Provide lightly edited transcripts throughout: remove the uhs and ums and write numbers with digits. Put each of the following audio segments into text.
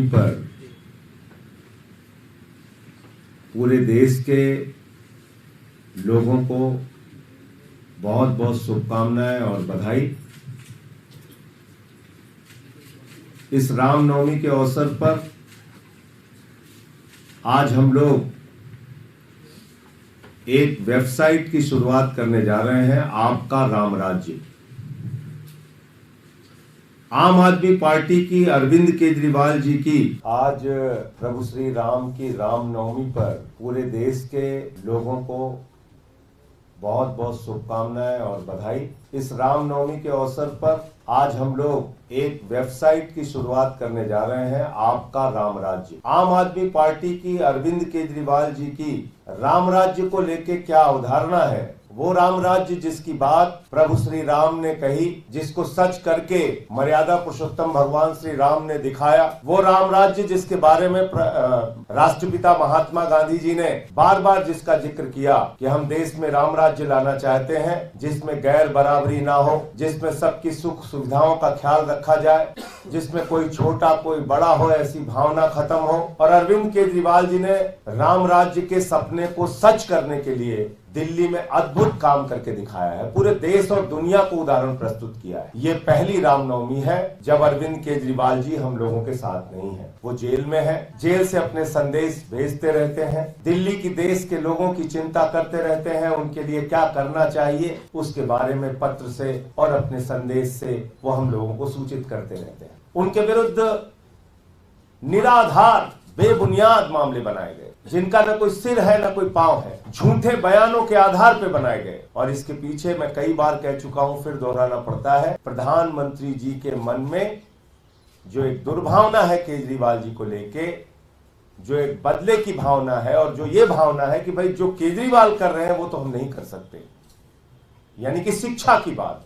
पर पूरे देश के लोगों को बहुत बहुत शुभकामनाएं और बधाई। इस रामनवमी के अवसर पर आज हम लोग एक वेबसाइट की शुरुआत करने जा रहे हैं, आपका राम राज्य। आम आदमी पार्टी की अरविंद केजरीवाल जी की आज प्रभु श्री राम की रामनवमी पर पूरे देश के लोगों को बहुत बहुत शुभकामनाएं और बधाई। इस रामनवमी के अवसर पर आज हम लोग एक वेबसाइट की शुरुआत करने जा रहे हैं, आपका राम राज्य। आम आदमी पार्टी की अरविंद केजरीवाल जी की राम राज्य को लेके क्या अवधारणा है, वो राम राज्य जिसकी बात प्रभु श्री राम ने कही, जिसको सच करके मर्यादा पुरुषोत्तम भगवान श्री राम ने दिखाया, वो राम राज्य जिसके बारे में राष्ट्रपिता महात्मा गांधी जी ने बार बार जिसका जिक्र किया कि हम देश में राम राज्य लाना चाहते हैं, जिसमें गैर बराबरी ना हो, जिसमें सबकी सुख सुविधाओं का ख्याल रखा जाए, जिसमें कोई छोटा कोई बड़ा हो ऐसी भावना खत्म हो। और अरविंद केजरीवाल जी ने राम राज्य के सपने को सच करने के लिए दिल्ली में अद्भुत काम करके दिखाया है, पूरे देश और दुनिया को उदाहरण प्रस्तुत किया है। ये पहली रामनवमी है जब अरविंद केजरीवाल जी हम लोगों के साथ नहीं है, वो जेल में है, जेल से अपने संदेश भेजते रहते हैं, दिल्ली की देश के लोगों की चिंता करते रहते हैं, उनके लिए क्या करना चाहिए उसके बारे में पत्र से और अपने संदेश से वो हम लोगों को सूचित करते रहते हैं। उनके विरुद्ध निराधार बेबुनियाद मामले बनाए गए, जिनका न कोई सिर है न कोई पांव है, झूठे बयानों के आधार पर बनाए गए। और इसके पीछे मैं कई बार कह चुका हूं, फिर दोहराना पड़ता है, प्रधानमंत्री जी के मन में जो एक दुर्भावना है केजरीवाल जी को लेके, जो एक बदले की भावना है और जो ये भावना है कि भाई जो केजरीवाल कर रहे हैं वो तो हम नहीं कर सकते, यानी कि शिक्षा की बात,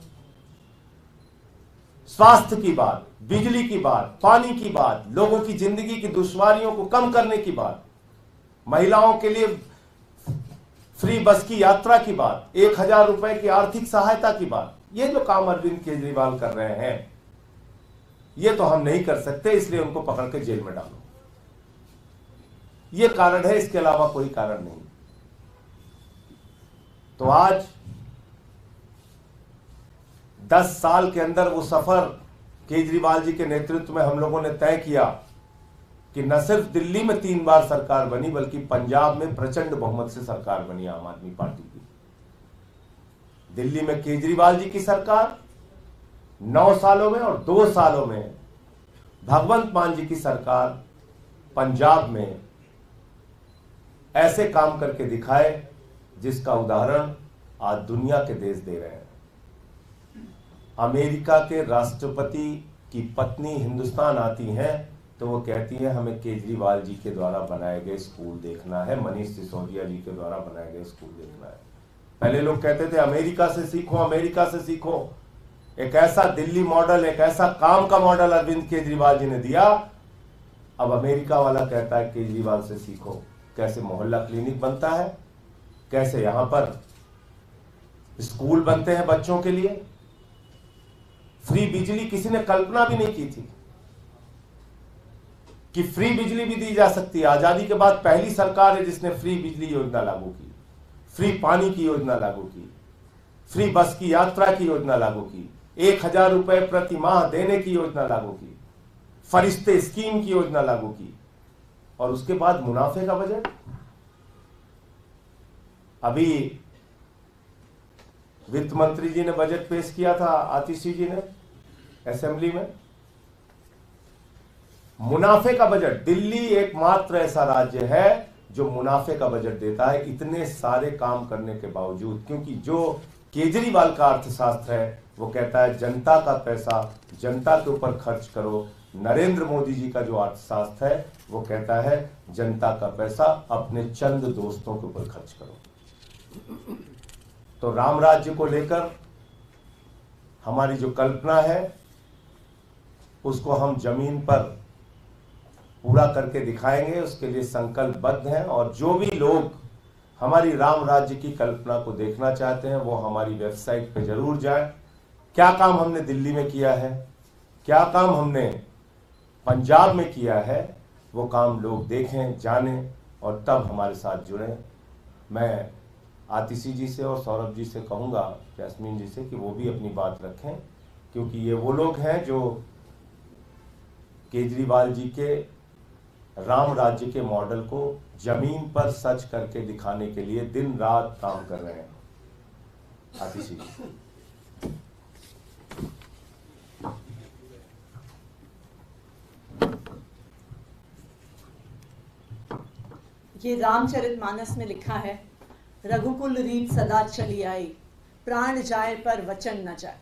स्वास्थ्य की बात, बिजली की बात, पानी की बात, लोगों की जिंदगी की दुश्वारियों को कम करने की बात, महिलाओं के लिए फ्री बस की यात्रा की बात, 1000 रुपए की आर्थिक सहायता की बात, ये जो काम अरविंद केजरीवाल कर रहे हैं ये तो हम नहीं कर सकते, इसलिए उनको पकड़ के जेल में डालो। ये कारण है, इसके अलावा कोई कारण नहीं। तो आज 10 साल के अंदर वो सफर केजरीवाल जी के नेतृत्व में हम लोगों ने तय किया कि न सिर्फ दिल्ली में 3 बार सरकार बनी, बल्कि पंजाब में प्रचंड बहुमत से सरकार बनी आम आदमी पार्टी की। दिल्ली में केजरीवाल जी की सरकार 9 सालों में और 2 सालों में भगवंत मान जी की सरकार पंजाब में ऐसे काम करके दिखाए जिसका उदाहरण आज दुनिया के देश दे रहे हैं। अमेरिका के राष्ट्रपति की पत्नी हिंदुस्तान आती हैं तो वो कहती है हमें केजरीवाल जी के द्वारा बनाए गए स्कूल देखना है, मनीष सिसोदिया जी के द्वारा बनाए गए स्कूल देखना है। पहले लोग कहते थे अमेरिका से सीखो, अमेरिका से सीखो। एक ऐसा दिल्ली मॉडल, एक ऐसा काम का मॉडल अरविंद केजरीवाल जी ने दिया। अब अमेरिका वाला कहता है केजरीवाल से सीखो, कैसे मोहल्ला क्लिनिक बनता है, कैसे यहां पर स्कूल बनते हैं बच्चों के लिए, फ्री बिजली किसी ने कल्पना भी नहीं की थी कि फ्री बिजली भी दी जा सकती है। आजादी के बाद पहली सरकार है जिसने फ्री बिजली योजना लागू की, फ्री पानी की योजना लागू की, फ्री बस की यात्रा की योजना लागू की, 1000 रुपए प्रति माह देने की योजना लागू की, फरिश्ते स्कीम की योजना लागू की। और उसके बाद मुनाफे का बजट। अभी वित्त मंत्री जी ने बजट पेश किया था, आतिशी जी ने असेंबली में, मुनाफे का बजट। दिल्ली एकमात्र ऐसा राज्य है जो मुनाफे का बजट देता है, इतने सारे काम करने के बावजूद। क्योंकि जो केजरीवाल का अर्थशास्त्र है वो कहता है जनता का पैसा जनता के ऊपर खर्च करो। नरेंद्र मोदी जी का जो अर्थशास्त्र है वो कहता है जनता का पैसा अपने चंद दोस्तों के ऊपर खर्च करो। तो राम राज्य को लेकर हमारी जो कल्पना है उसको हम जमीन पर पूरा करके दिखाएंगे, उसके लिए संकल्पबद्ध हैं। और जो भी लोग हमारी राम राज्य की कल्पना को देखना चाहते हैं वो हमारी वेबसाइट पे जरूर जाएं। क्या काम हमने दिल्ली में किया है, क्या काम हमने पंजाब में किया है वो काम लोग देखें, जानें और तब हमारे साथ जुड़ें। मैं आतिशी जी से और सौरभ जी से कहूँगा, जैस्मीन जी से, कि वो भी अपनी बात रखें, क्योंकि ये वो लोग हैं जो केजरीवाल जी के राम राज्य के मॉडल को जमीन पर सच करके दिखाने के लिए दिन रात काम कर रहे हैं। आतिशी जी। ये रामचरितमानस में लिखा है, रघुकुल रीत सदा चली आई, प्राण जाए पर वचन न जाए।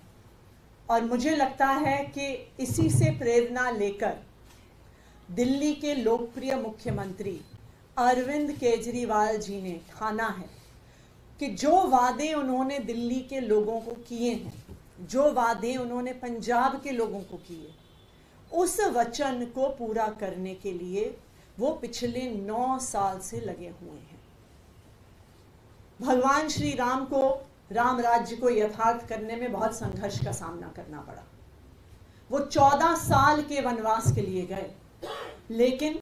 और मुझे लगता है कि इसी से प्रेरणा लेकर दिल्ली के लोकप्रिय मुख्यमंत्री अरविंद केजरीवाल जी ने ठाना है कि जो वादे उन्होंने दिल्ली के लोगों को किए हैं, जो वादे उन्होंने पंजाब के लोगों को किए, उस वचन को पूरा करने के लिए वो पिछले 9 साल से लगे हुए हैं। भगवान श्री राम को, राम राज्य को यथार्थ करने में बहुत संघर्ष का सामना करना पड़ा। वो 14 साल के वनवास के लिए गए, लेकिन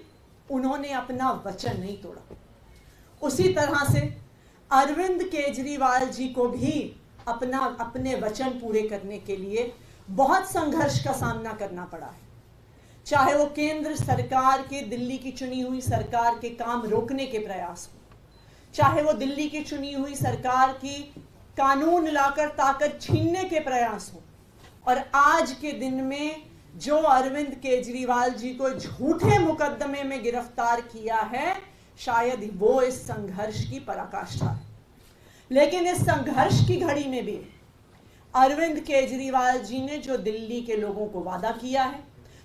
उन्होंने अपना वचन नहीं तोड़ा। उसी तरह से अरविंद केजरीवाल जी को भी अपने वचन पूरे करने के लिए बहुत संघर्ष का सामना करना पड़ा है। चाहे वो केंद्र सरकार के, दिल्ली की चुनी हुई सरकार के काम रोकने के प्रयास हो, चाहे वो दिल्ली की चुनी हुई सरकार की कानून लाकर ताकत छीनने के प्रयास हो, और आज के दिन में जो अरविंद केजरीवाल जी को झूठे मुकदमे में गिरफ्तार किया है, शायद वो इस संघर्ष की पराकाष्ठा है। लेकिन इस संघर्ष की घड़ी में भी अरविंद केजरीवाल जी ने जो दिल्ली के लोगों को वादा किया है,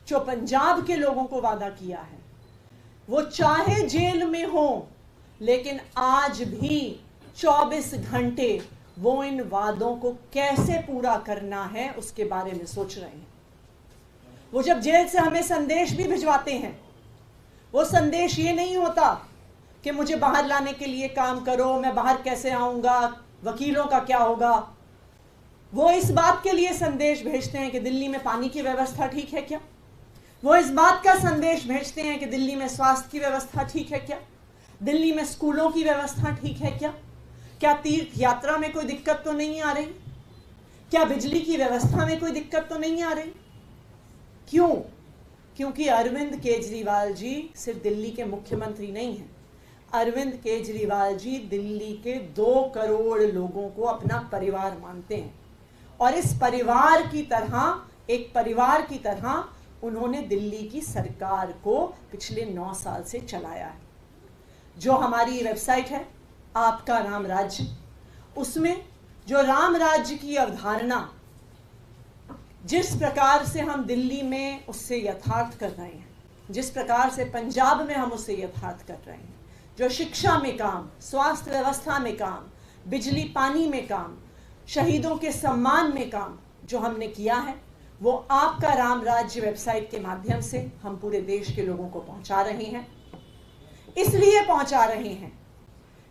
जो पंजाब के लोगों को वादा किया है, वो चाहे जेल में हो, लेकिन आज भी 24 घंटे वो इन वादों को कैसे पूरा करना है उसके बारे में सोच रहे हैं। वो जब जेल से हमें संदेश भी भिजवाते हैं, वो संदेश ये नहीं होता कि मुझे बाहर लाने के लिए काम करो, मैं बाहर कैसे आऊंगा, वकीलों का क्या होगा। वो इस बात के लिए संदेश भेजते हैं कि दिल्ली में पानी की व्यवस्था ठीक है क्या। वो इस बात का संदेश भेजते हैं कि दिल्ली में स्वास्थ्य की व्यवस्था ठीक है क्या, दिल्ली में स्कूलों की व्यवस्था ठीक है क्या तीर्थ यात्रा में कोई दिक्कत तो नहीं आ रही, क्या बिजली की व्यवस्था में कोई दिक्कत तो नहीं आ रही। क्यों? क्योंकि अरविंद केजरीवाल जी सिर्फ दिल्ली के मुख्यमंत्री नहीं हैं। अरविंद केजरीवाल जी दिल्ली के 2 करोड़ लोगों को अपना परिवार मानते हैं, और इस परिवार की तरह, एक परिवार की तरह उन्होंने दिल्ली की सरकार को पिछले 9 साल से चलाया है। जो हमारी वेबसाइट है आपका राम राज्य, उसमें जो राम राज्य की अवधारणा जिस प्रकार से हम दिल्ली में उससे यथार्थ कर रहे हैं, जिस प्रकार से पंजाब में हम उससे यथार्थ कर रहे हैं, जो शिक्षा में काम, स्वास्थ्य व्यवस्था में काम, बिजली पानी में काम, शहीदों के सम्मान में काम जो हमने किया है, वो आपका राम राज्य वेबसाइट के माध्यम से हम पूरे देश के लोगों को पहुंचा रहे हैं। इसलिए पहुंचा रहे हैं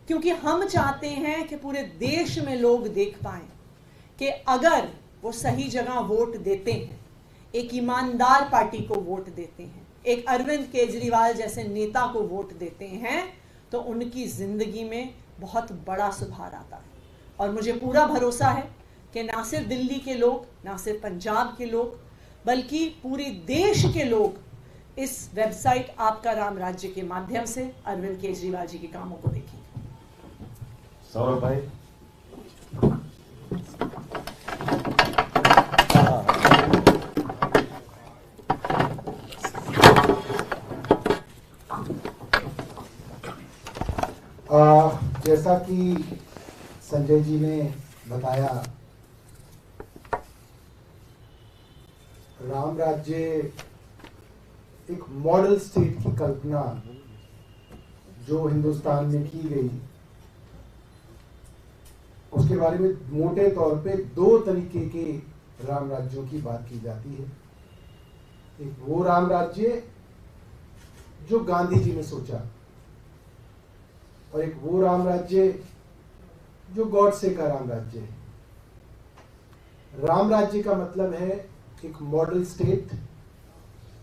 क्योंकि हम चाहते हैं कि पूरे देश में लोग देख पाएं कि अगर वो सही जगह वोट देते हैं, एक ईमानदार पार्टी को वोट देते हैं, एक अरविंद केजरीवाल जैसे नेता को वोट देते हैं, तो उनकी जिंदगी में बहुत बड़ा सुधार आता है। और मुझे पूरा भरोसा है कि ना सिर्फ दिल्ली के लोग, ना सिर्फ पंजाब के लोग, बल्कि पूरे देश के लोग इस वेबसाइट आपका राम राज्य के माध्यम से अरविंद केजरीवाल जी के कामों को देखेंगे। सौरभ भाई। जैसा कि संजय जी ने बताया, राम राज्य एक मॉडल स्टेट की कल्पना जो हिंदुस्तान में की गई, उसके बारे में मोटे तौर पे 2 तरीके के राम राज्यों की बात की जाती है। एक वो राम राज्य जो गांधी जी ने सोचा, और एक वो राम राज्य जो गॉडसे का राम राज्य है। राम राज्य का मतलब है एक मॉडल स्टेट,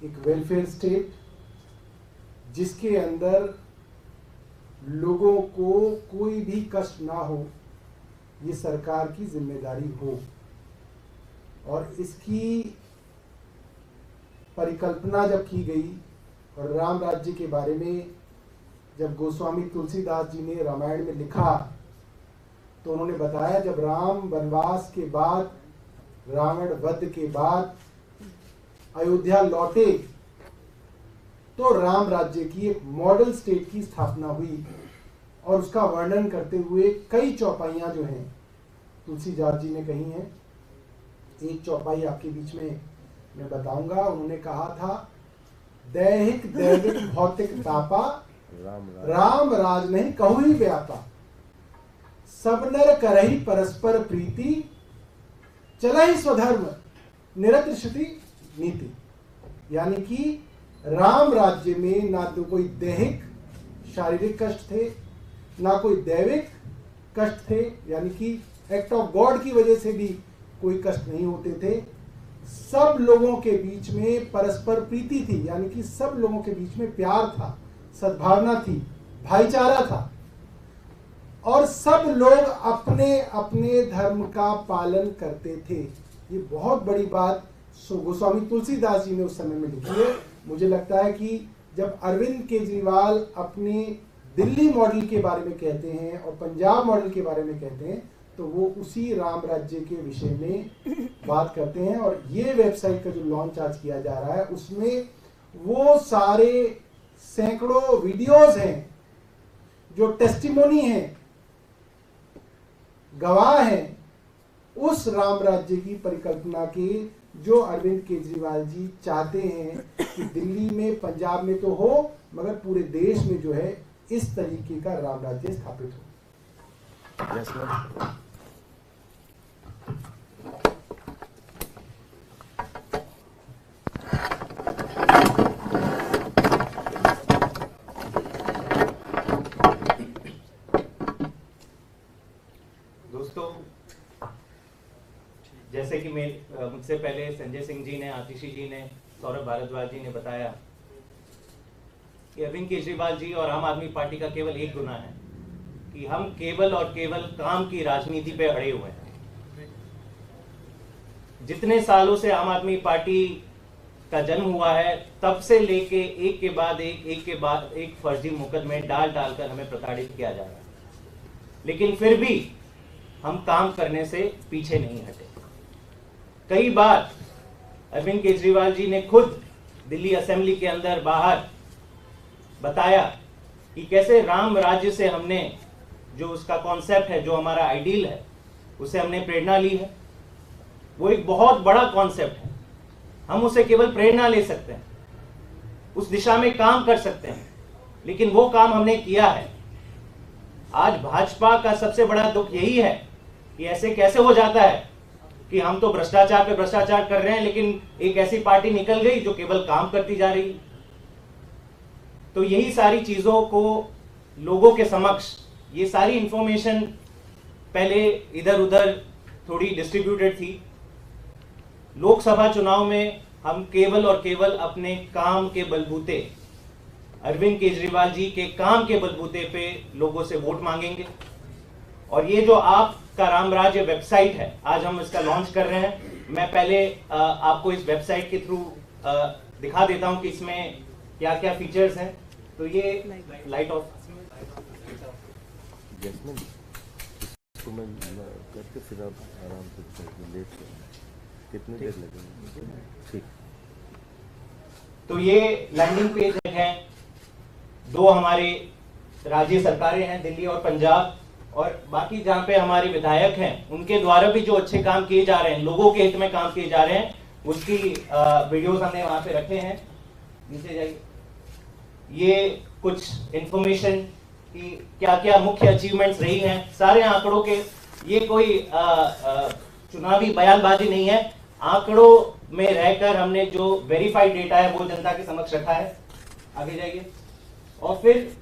एक वेलफेयर स्टेट जिसके अंदर लोगों को कोई भी कष्ट ना हो, ये सरकार की जिम्मेदारी हो। और इसकी परिकल्पना जब की गई और राम राज्य के बारे में जब गोस्वामी तुलसीदास जी ने रामायण में लिखा, तो उन्होंने बताया जब राम वनवास के बाद, रावण वध के बाद अयोध्या लौटे तो राम राज्य की एक मॉडल स्टेट की स्थापना हुई। और उसका वर्णन करते हुए कई चौपाइयां जो हैं तुलसीदास जी ने कही हैं। एक चौपाई आपके बीच में मैं बताऊंगा। उन्होंने कहा था, दैहिक दैविक भौतिक तापा, राम राज नहीं कहु ही व्यापा, सब नर करहि परस्पर प्रीति, चलहि स्वधर्म निरत श्रुति नीति। यानी कि राम राज्य में ना तो कोई दैहिक शारीरिक कष्ट थे, ना कोई दैविक कष्ट थे, यानी कि एक्ट ऑफ गॉड की वजह से भी कोई कष्ट नहीं होते थे। सब लोगों के बीच में परस्पर प्रीति थी, यानी कि सब लोगों के बीच में प्यार था, सद्भावना थी, भाईचारा था, और सब लोग अपने अपने धर्म का पालन करते थे। ये बहुत बड़ी बात गोस्वामी तुलसीदास जी ने उस समय में लिखी है। मुझे लगता है कि जब अरविंद केजरीवाल अपने दिल्ली मॉडल के बारे में कहते हैं और पंजाब मॉडल के बारे में कहते हैं, तो वो उसी राम राज्य के विषय में बात करते हैं। और ये वेबसाइट का जो लॉन्च आज किया जा रहा है, उसमें वो सारे सैकड़ों वीडियोस हैं जो टेस्टिमोनी हैं, गवाह हैं उस राम राज्य की परिकल्पना के, जो अरविंद केजरीवाल जी चाहते हैं कि दिल्ली में, पंजाब में तो हो, मगर पूरे देश में जो है इस तरीके का राम राज्य स्थापित हो। Yes, ma'am. दोस्तों, जैसे कि मुझसे पहले संजय सिंह जी ने, आतिशी जी ने, सौरभ भारद्वाज जी ने बताया कि अरविंद केजरीवाल जी और आम आदमी पार्टी का केवल एक गुना है कि हम केवल और केवल काम की राजनीति पे अड़े हुए हैं। जितने सालों से आम आदमी पार्टी का जन्म हुआ है, तब से लेके एक के बाद एक फर्जी मुकदमे डाल डालकर हमें प्रताड़ित किया जा रहा है, लेकिन फिर भी हम काम करने से पीछे नहीं हटे। कई बार अरविंद केजरीवाल जी ने खुद दिल्ली असेंबली के अंदर बाहर बताया कि कैसे राम राज्य से हमने, जो उसका कॉन्सेप्ट है, जो हमारा आइडियल है, उसे हमने प्रेरणा ली है। वो एक बहुत बड़ा कॉन्सेप्ट है, हम उसे केवल प्रेरणा ले सकते हैं, उस दिशा में काम कर सकते हैं, लेकिन वो काम हमने किया है। आज भाजपा का सबसे बड़ा दुख यही है कि ऐसे कैसे हो जाता है कि हम तो भ्रष्टाचार पे भ्रष्टाचार कर रहे हैं, लेकिन एक ऐसी पार्टी निकल गई जो केवल काम करती जा रही है। तो यही सारी चीजों को लोगों के समक्ष, ये सारी इंफॉर्मेशन पहले इधर उधर थोड़ी डिस्ट्रीब्यूटेड थी। लोकसभा चुनाव में हम केवल और केवल अपने काम के बलबूते, अरविंद केजरीवाल जी के काम के बलबूते पे लोगों से वोट मांगेंगे। और ये जो आपका राम राज्य वेबसाइट है, आज हम इसका लॉन्च कर रहे हैं। मैं पहले आपको इस वेबसाइट के थ्रू दिखा देता हूं कि इसमें क्या क्या फीचर्स हैं। तो ये लाइट ऑफ इसको मैं करके फिर आप आराम से लेट कितने देर लगेंगे? ठीक। तो ये लैंडिंग पेज है। दो हमारे राज्य सरकारें हैं, दिल्ली और पंजाब, और बाकी जहां पे हमारे विधायक हैं उनके द्वारा भी जो अच्छे काम किए जा रहे हैं, लोगों के हित में काम किए जा रहे हैं, उसकी वीडियोस हमने वहां पे रखे हैं। नीचे जाइए। ये कुछ इंफॉर्मेशन कि क्या क्या मुख्य अचीवमेंट्स रही हैं, सारे आंकड़ों के। ये कोई चुनावी बयानबाजी नहीं है, आंकड़ों में रहकर हमने जो वेरीफाइड डेटा है वो जनता के समक्ष रखा है। आगे जाइए। और फिर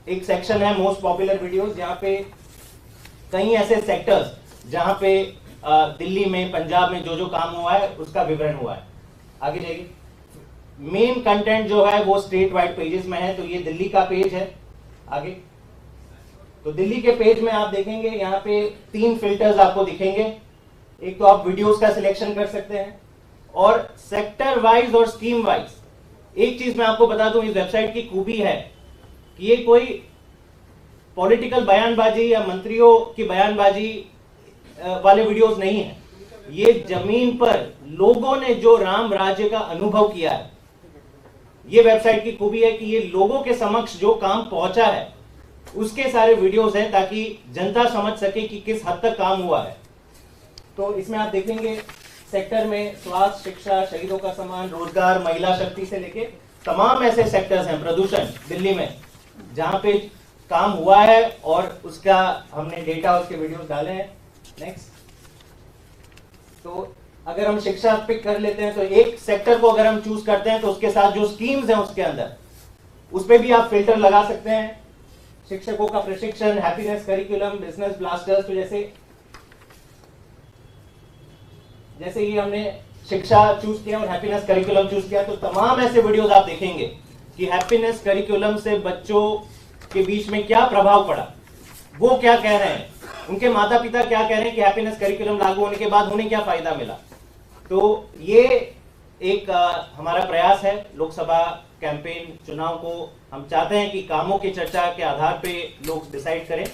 एक सेक्शन है मोस्ट पॉपुलर वीडियोस, जहां पे कई ऐसे सेक्टर्स जहां पे दिल्ली में, पंजाब में जो जो काम हुआ है उसका विवरण हुआ है। आगे जाइए। मेन कंटेंट जो है वो स्टेट वाइड पेजेस में है। तो ये दिल्ली का पेज है। आगे तो दिल्ली के पेज में आप देखेंगे यहाँ पे 3 फिल्टर्स आपको दिखेंगे। एक तो आप वीडियोस का सिलेक्शन कर सकते हैं और सेक्टर वाइज और स्कीम वाइज। एक चीज मैं आपको बता दूं, इस वेबसाइट की खूबी है कि ये कोई पॉलिटिकल बयानबाजी या मंत्रियों की बयानबाजी वाले वीडियोस नहीं है। ये जमीन पर लोगों ने जो राम राज्य का अनुभव किया है, ये वेबसाइट की खूबी है कि ये लोगों के समक्ष जो काम पहुंचा है उसके सारे वीडियोस हैं, ताकि जनता समझ सके कि किस हद तक काम हुआ है। तो इसमें आप देखेंगे सेक्टर में स्वास्थ्य, शिक्षा, शहीदों का सम्मान, रोजगार, महिला शक्ति से लेके तमाम ऐसे सेक्टर्स हैं, प्रदूषण दिल्ली में, जहां पे काम हुआ है और उसका हमने डेटा, उसके वीडियोस डाले हैं। नेक्स्ट। तो अगर हम शिक्षा पिक कर लेते हैं तो एक सेक्टर को अगर हम चूज करते हैं तो उसके साथ जो स्कीम्स हैं उसके अंदर उस पे भी आप फिल्टर लगा सकते हैं। शिक्षकों का प्रशिक्षण, हैप्पीनेस करिकुलम, बिजनेस ब्लास्टर्स। तो जैसे ये हमने शिक्षा चूज किया और हैप्पीनेस करिकुलम चूज किया, तो तमाम ऐसे वीडियोस आप देखेंगे कि हैप्पीनेस करिकुलम से बच्चों के बीच में क्या प्रभाव पड़ा, वो क्या कह रहे हैं, उनके माता पिता क्या कह रहे हैं कि हैप्पीनेस करिकुलम लागू होने के बाद उन्हें क्या फायदा मिला। तो ये एक हमारा प्रयास है। लोकसभा कैंपेन चुनाव को हम चाहते हैं कि कामों की चर्चा के आधार पे लोग डिसाइड करें।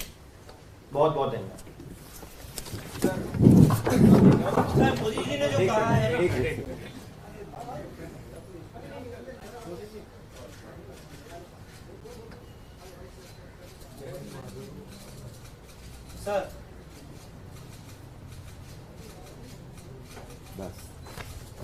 बहुत बहुत धन्यवाद। मोदी जी ने जो कहा है, सर